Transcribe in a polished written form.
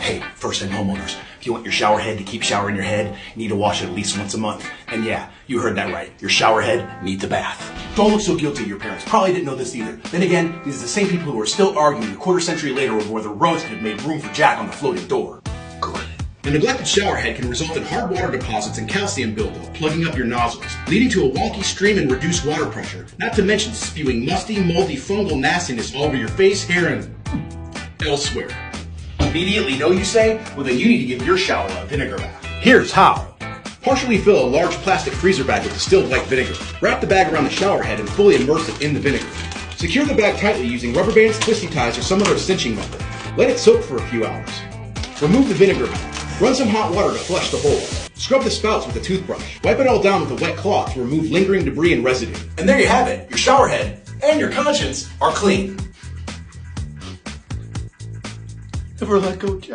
Hey, first-time homeowners, if you want your shower head to keep showering your head, you need to wash it at least once a month. And yeah, you heard that right. Your shower head needs a bath. Don't look so guilty. Your parents probably didn't know this either. Then again, these are the same people who are still arguing a quarter century later over whether Rhodes could have made room for Jack on the floating door. Good. A neglected shower head can result in hard water deposits and calcium buildup, plugging up your nozzles, leading to a wonky stream and reduced water pressure, not to mention spewing musty, moldy, fungal nastiness all over your face, hair, and elsewhere. Immediately know, you say? Well, then you need to give your shower a vinegar bath. Here's how. Partially fill a large plastic freezer bag with distilled white vinegar. Wrap the bag around the shower head and fully immerse it in the vinegar. Secure the bag tightly using rubber bands, twisty ties, or some other cinching method. Let it soak for a few hours. Remove the vinegar bag. Run some hot water to flush the hole. Scrub the spouts with a toothbrush. Wipe it all down with a wet cloth to remove lingering debris and residue. And there you have it. Your shower head and your conscience are clean. Ever let go, Jack?